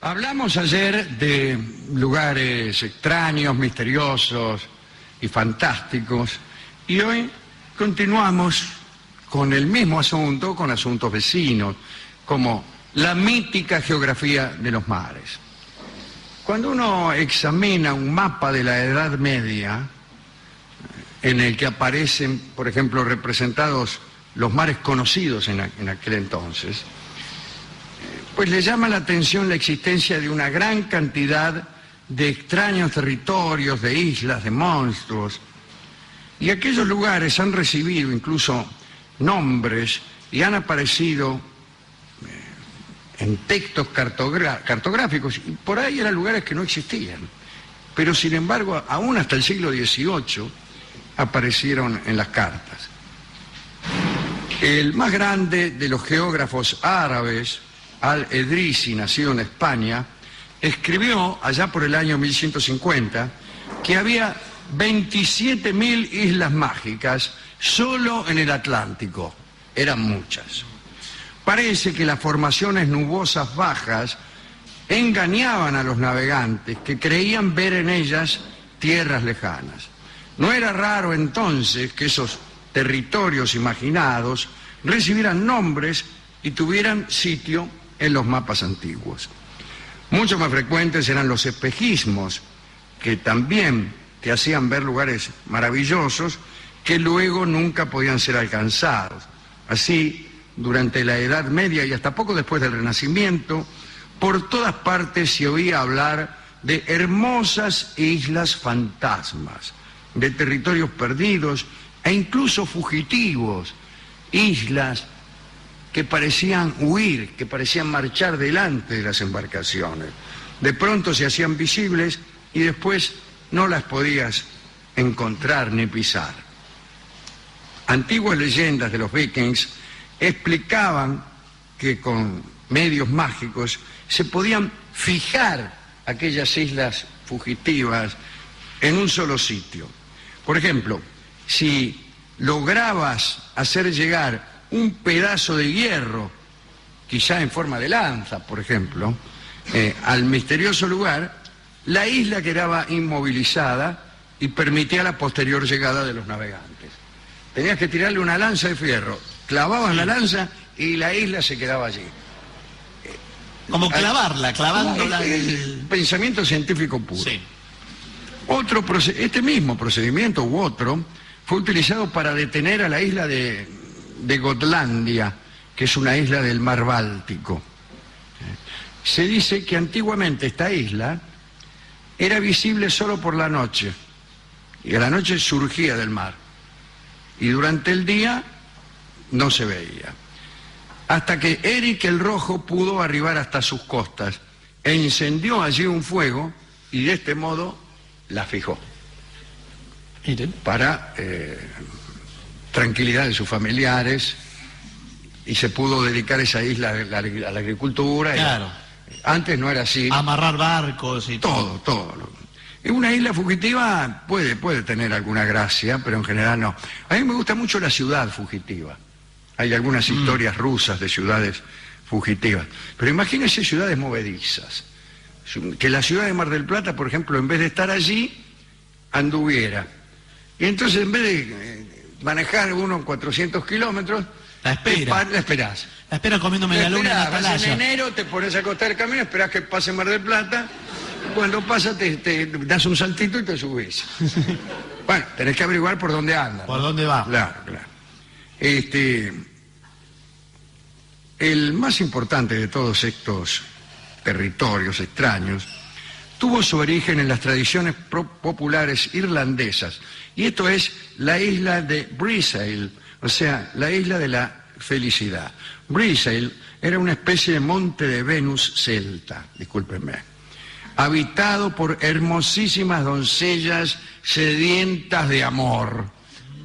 Hablamos ayer de lugares extraños, misteriosos y fantásticos, y hoy continuamos con el mismo asunto, con asuntos vecinos, como la mítica geografía de los mares. Cuando uno examina un mapa de la Edad Media, en el que aparecen, por ejemplo, representados los mares conocidos en aquel entonces, pues le llama la atención la existencia de una gran cantidad de extraños territorios, de islas, de monstruos. Y aquellos lugares han recibido incluso nombres y han aparecido en textos cartográficos, y por ahí eran lugares que no existían. Pero sin embargo, aún hasta el siglo XVIII aparecieron en las cartas. El más grande de los geógrafos árabes, Al-Edrisi, nacido en España, escribió allá por el año 1150 que había 27.000 islas mágicas solo en el Atlántico. Eran muchas. Parece que las formaciones nubosas bajas engañaban a los navegantes que creían ver en ellas tierras lejanas. No era raro entonces que esos territorios imaginados recibieran nombres y tuvieran sitio en los mapas antiguos. Mucho más frecuentes eran los espejismos, que también te hacían ver lugares maravillosos que luego nunca podían ser alcanzados. Así, durante la Edad Media y hasta poco después del Renacimiento, por todas partes se oía hablar de hermosas islas fantasmas, de territorios perdidos e incluso fugitivos, islas que parecían huir, que parecían marchar delante de las embarcaciones. De pronto se hacían visibles y después no las podías encontrar ni pisar. Antiguas leyendas de los vikings explicaban que con medios mágicos se podían fijar aquellas islas fugitivas en un solo sitio. Por ejemplo, si lograbas hacer llegar un pedazo de hierro, quizá en forma de lanza, por ejemplo, al misterioso lugar, la isla quedaba inmovilizada y permitía la posterior llegada de los navegantes. Tenías que tirarle una lanza de fierro, clavabas la lanza y la isla se quedaba allí. Como clavándola. El pensamiento científico puro. Sí. Este mismo procedimiento u otro fue utilizado para detener a la isla de Gotlandia, que es una isla del mar Báltico. Se dice que antiguamente esta isla era visible solo por la noche, y a la noche surgía del mar, y durante el día no se veía. Hasta que Eric el Rojo pudo arribar hasta sus costas e incendió allí un fuego y de este modo la fijó. Para tranquilidad de sus familiares, y se pudo dedicar esa isla a la agricultura. Claro. Antes no era así. Amarrar barcos y todo. Una isla fugitiva puede tener alguna gracia, pero en general no. A mí me gusta mucho la ciudad fugitiva. Hay algunas historias rusas de ciudades fugitivas. Pero imagínense ciudades movedizas. Que la ciudad de Mar del Plata, por ejemplo, en vez de estar allí, anduviera. Y entonces, en vez de manejar uno 400 kilómetros, la esperás. La espera comiendo media luna en la atalaya. En enero te pones a acostar el camino, esperás que pase Mar del Plata. Cuando pasa te das un saltito y te subís. Bueno, tenés que averiguar por dónde anda. ¿Por dónde va? Claro. El más importante de todos estos territorios extraños tuvo su origen en las tradiciones populares irlandesas, y esto es la isla de Breasail, o sea, la isla de la felicidad. Breasail era una especie de monte de Venus celta, discúlpenme, habitado por hermosísimas doncellas sedientas de amor.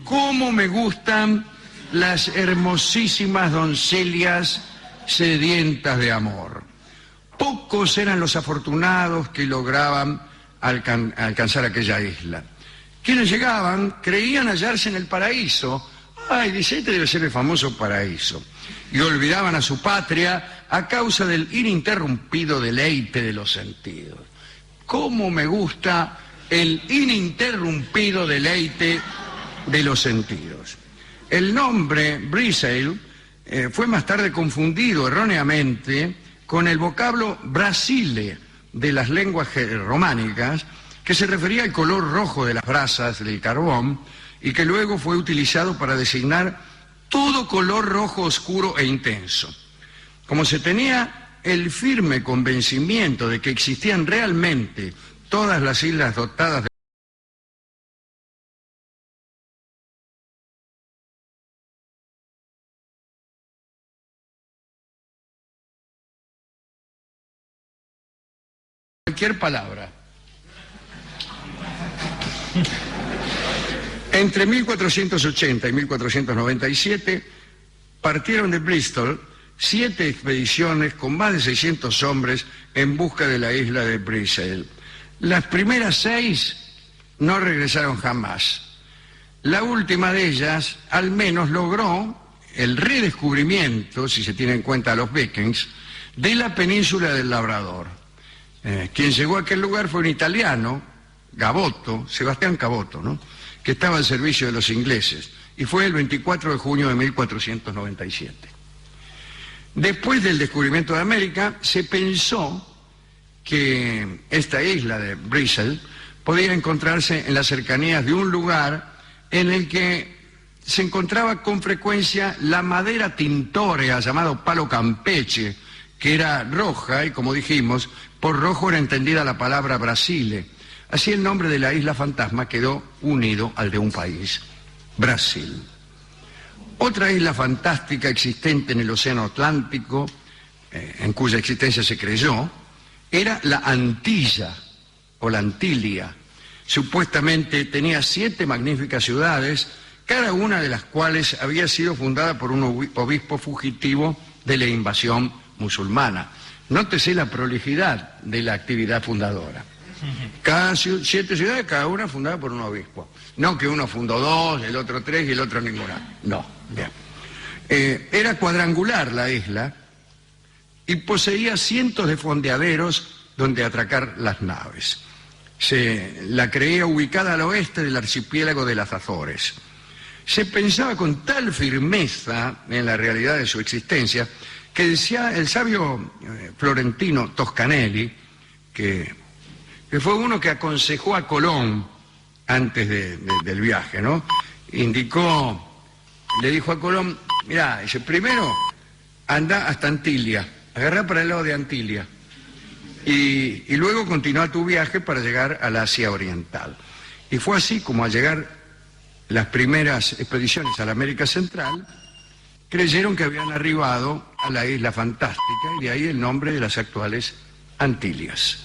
¿Cómo me gustan las hermosísimas doncellas sedientas de amor? Pocos eran los afortunados que lograban alcanzar aquella isla. Quienes llegaban creían hallarse en el paraíso ay, dice, este debe ser el famoso paraíso. Y olvidaban a su patria a causa del ininterrumpido deleite de los sentidos. ¿Cómo me gusta el ininterrumpido deleite de los sentidos? El nombre Breslau fue más tarde confundido erróneamente con el vocablo Brasile de las lenguas románicas, que se refería al color rojo de las brasas del carbón y que luego fue utilizado para designar todo color rojo oscuro e intenso. Como se tenía el firme convencimiento de que existían realmente todas las islas dotadas de cualquier palabra. Entre 1480 y 1497 partieron de Bristol 7 expediciones con más de 600 hombres en busca de la isla de Breslau. Las primeras 6 no regresaron jamás. La última de ellas al menos logró el redescubrimiento, si se tiene en cuenta a los vikings, de la península del Labrador. Quien llegó a aquel lugar fue un italiano, Gaboto, Sebastián Caboto, ¿no?, que estaba al servicio de los ingleses, y fue el 24 de junio de 1497. Después del descubrimiento de América, se pensó que esta isla de Breslau podía encontrarse en las cercanías de un lugar en el que se encontraba con frecuencia la madera tintorea, llamado palo campeche, que era roja, y como dijimos, por rojo era entendida la palabra Brasile. Así el nombre de la isla fantasma quedó unido al de un país, Brasil. Otra isla fantástica existente en el Océano Atlántico, en cuya existencia se creyó, era la Antilla, o la Antilia. Supuestamente tenía 7 magníficas ciudades, cada una de las cuales había sido fundada por un obispo fugitivo de la invasión musulmana. Nótese la prolijidad de la actividad fundadora. Cada 7 ciudades, cada una fundada por un obispo. No que uno fundó 2, el otro 3 y el otro ninguna. No, bien. Era cuadrangular la isla y poseía cientos de fondeaderos donde atracar las naves. Se la creía ubicada al oeste del archipiélago de las Azores. Se pensaba con tal firmeza en la realidad de su existencia que decía el sabio florentino Toscanelli, que fue uno que aconsejó a Colón antes del viaje, ¿no? Le dijo a Colón, mirá, dice, primero anda hasta Antilia, agarrá para el lado de Antilia, y luego continúa tu viaje para llegar al Asia Oriental. Y fue así como al llegar las primeras expediciones a la América Central, creyeron que habían arribado a la isla fantástica, y de ahí el nombre de las actuales Antillas.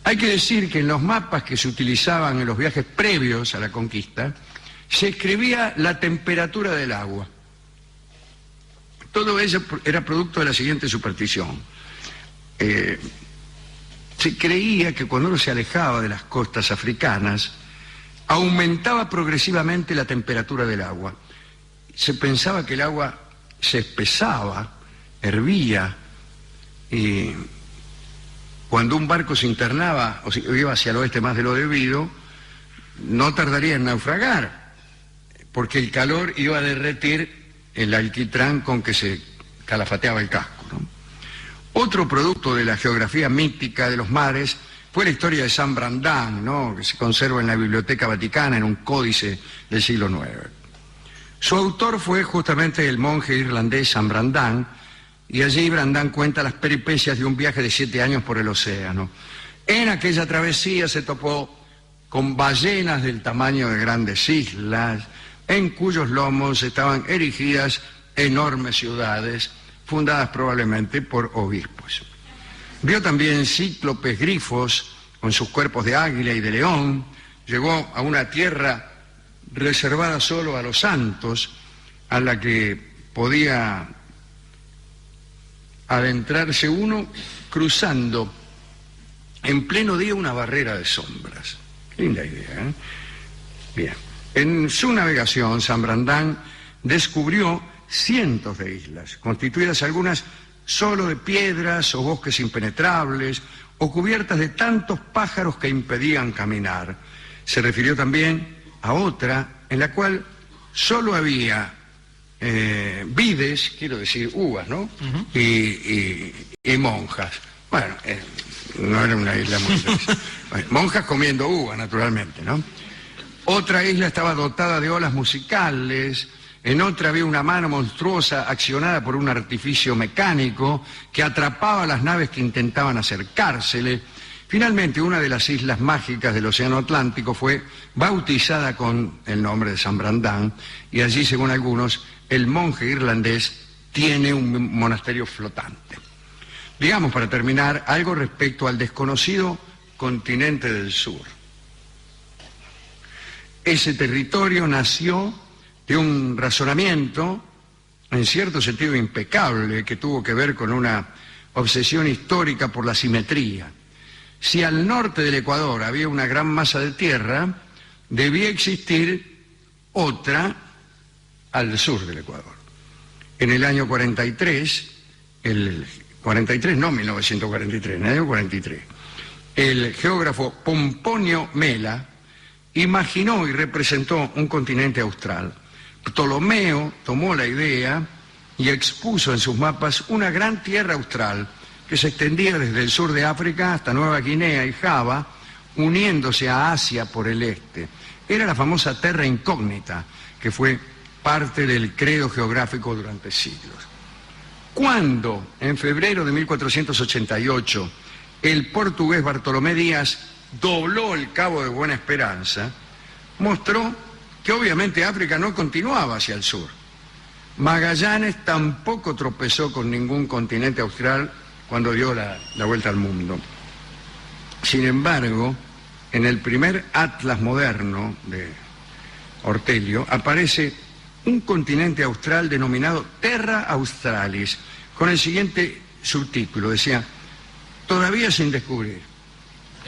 Hay que decir que en los mapas que se utilizaban en los viajes previos a la conquista, se escribía la temperatura del agua. Todo ello era producto de la siguiente superstición. Se creía que cuando uno se alejaba de las costas africanas, aumentaba progresivamente la temperatura del agua. Se pensaba que el agua se espesaba, hervía, y cuando un barco se internaba o iba hacia el oeste más de lo debido, no tardaría en naufragar, porque el calor iba a derretir el alquitrán con que se calafateaba el casco, ¿no? Otro producto de la geografía mítica de los mares fue la historia de San Brandán, ¿no?, que se conserva en la Biblioteca Vaticana en un códice del siglo IX. Su autor fue justamente el monje irlandés San Brandán, y allí Brandán cuenta las peripecias de un viaje de 7 años por el océano. En aquella travesía se topó con ballenas del tamaño de grandes islas, en cuyos lomos estaban erigidas enormes ciudades, fundadas probablemente por obispos. Vio también cíclopes grifos con sus cuerpos de águila y de león. Llegó a una tierra reservada solo a los santos, a la que podía adentrarse uno cruzando en pleno día una barrera de sombras. Linda idea, ¿eh? Bien. En su navegación, San Brandán descubrió cientos de islas, constituidas algunas solo de piedras o bosques impenetrables, o cubiertas de tantos pájaros que impedían caminar. Se refirió también a otra en la cual solo había vides, quiero decir uvas, ¿no? Y monjas. Bueno, no era una isla muy interesante. Bueno, monjas comiendo uva, naturalmente, ¿no? Otra isla estaba dotada de olas musicales, en otra había una mano monstruosa accionada por un artificio mecánico que atrapaba a las naves que intentaban acercársele. Finalmente, una de las islas mágicas del Océano Atlántico fue bautizada con el nombre de San Brandán, y allí, según algunos, el monje irlandés tiene un monasterio flotante. Digamos, para terminar, algo respecto al desconocido continente del sur. Ese territorio nació de un razonamiento, en cierto sentido impecable, que tuvo que ver con una obsesión histórica por la simetría. Si al norte del Ecuador había una gran masa de tierra, debía existir otra al sur del Ecuador. En el año 43, 1943, en el año 43, el geógrafo Pomponio Mela imaginó y representó un continente austral. Ptolomeo tomó la idea y expuso en sus mapas una gran tierra austral que se extendía desde el sur de África hasta Nueva Guinea y Java, uniéndose a Asia por el este. Era la famosa Terra Incógnita, que fue parte del credo geográfico durante siglos. Cuando, en febrero de 1488, el portugués Bartolomé Díaz dobló el Cabo de Buena Esperanza, mostró que obviamente África no continuaba hacia el sur. Magallanes tampoco tropezó con ningún continente austral cuando dio la vuelta al mundo. Sin embargo, en el primer atlas moderno de Ortelio aparece un continente austral denominado Terra Australis, con el siguiente subtítulo, decía: todavía sin descubrir.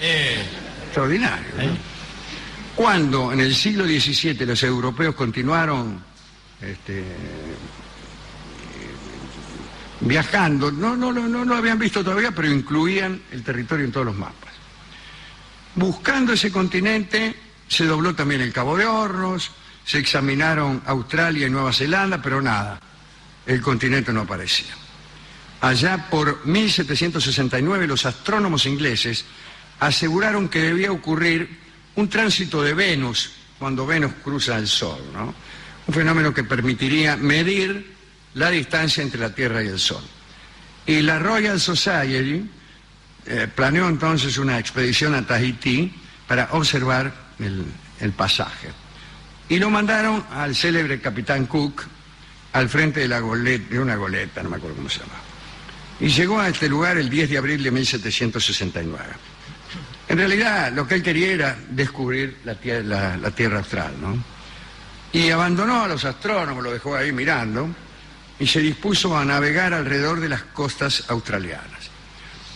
Extraordinario, ¿no? Cuando en el siglo XVII los europeos continuaron viajando, no lo habían visto todavía, pero incluían el territorio en todos los mapas. Buscando ese continente, se dobló también el Cabo de Hornos, se examinaron Australia y Nueva Zelanda, pero nada, el continente no aparecía. Allá por 1769 los astrónomos ingleses aseguraron que debía ocurrir un tránsito de Venus cuando Venus cruza el Sol, ¿no? Un fenómeno que permitiría medir la distancia entre la Tierra y el Sol. Y la Royal Society planeó entonces una expedición a Tahití para observar el pasaje. Y lo mandaron al célebre capitán Cook al frente de una goleta, no me acuerdo cómo se llama. Y llegó a este lugar el 10 de abril de 1769. En realidad, lo que él quería era descubrir la Tierra austral, ¿no? Y abandonó a los astrónomos, lo dejó ahí mirando, y se dispuso a navegar alrededor de las costas australianas.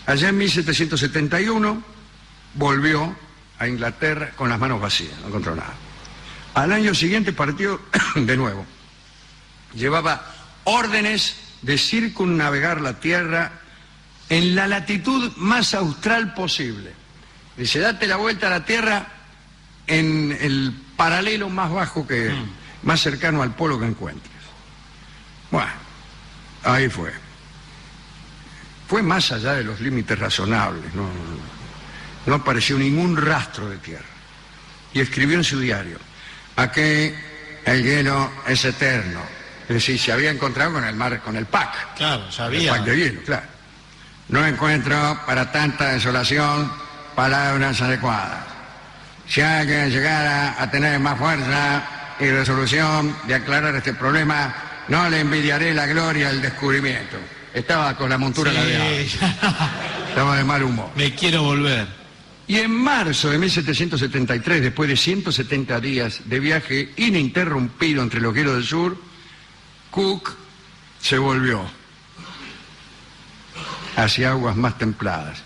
Allá en 1771 volvió a Inglaterra con las manos vacías, no encontró nada. Al año siguiente partió de nuevo. Llevaba órdenes de circunnavegar la Tierra en la latitud más austral posible. Dice: date la vuelta a la Tierra en el paralelo más bajo más cercano al polo que encuentres. Bueno, ahí fue. Fue más allá de los límites razonables, no apareció ningún rastro de tierra. Y escribió en su diario: aquí el hielo es eterno. Es decir, se había encontrado con el mar, con el PAC. Claro, sabía. El PAC de hielo, claro. No encuentro para tanta desolación palabras adecuadas. Si alguien llegara a tener más fuerza y resolución de aclarar este problema, no le envidiaré la gloria del descubrimiento. Estaba con la montura ladeada. Estaba de mal humor. Me quiero volver. Y en marzo de 1773, después de 170 días de viaje ininterrumpido entre los hielos del sur, Cook se volvió hacia aguas más templadas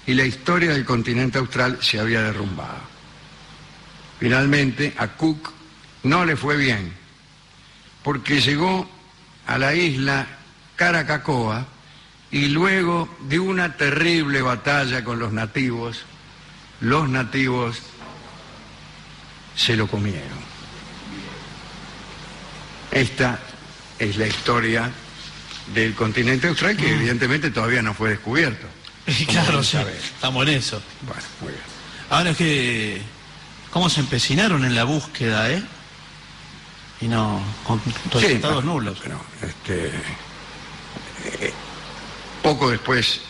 y la historia del continente austral se había derrumbado. Finalmente, a Cook no le fue bien porque llegó a la isla Caracacoa y luego de una terrible batalla con los nativos se lo comieron. Esta es la historia del continente austral, que evidentemente todavía no fue descubierto. Claro, sí, estamos en eso. Bueno, muy bien. Ahora es que, ¿cómo se empecinaron en la búsqueda, Y no, con resultados nulos. Pero, poco después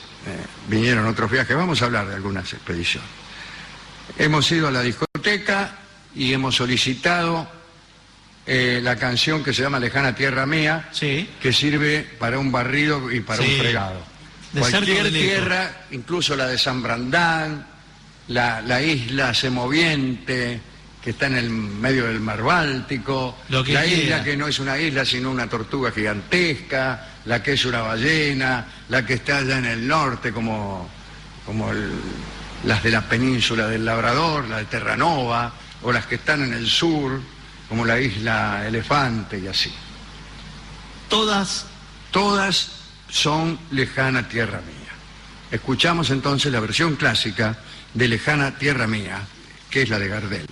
vinieron otros viajes. Vamos a hablar de algunas expediciones. Hemos ido a la discoteca y hemos solicitado la canción que se llama Lejana Tierra Mía, Sí. que sirve para un barrido y para Sí. un fregado. De Cualquier cerco de lejos. tierra, incluso la de San Brandán, la isla Semoviente, que está en el medio del mar Báltico, Lo que la quiera. isla que no es una isla sino una tortuga gigantesca, la que es una ballena, la que está allá en el norte como las de la península del Labrador, la de Terranova, o las que están en el sur, como la isla Elefante y así. Todas Son Lejana Tierra Mía. Escuchamos entonces la versión clásica de Lejana Tierra Mía, que es la de Gardel.